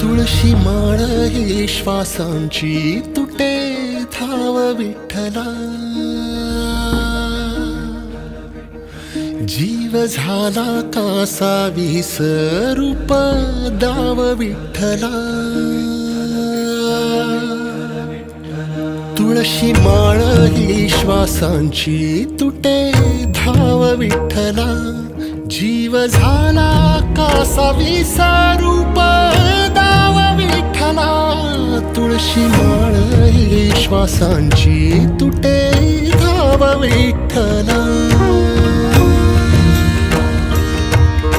तुळशी माळ ही श्वासांची तुटे धाव विठ्ठला, जीव झाला कासा विसरूप दाव विठ्ठला. तुळशी माळ ही श्वासांची तुटे धाव विठ्ठला, जीव झाला कासा विसरूप दाव विठ्ठला. तुळशी माळ ही श्वासांची तुटे धाव विठ्ठला.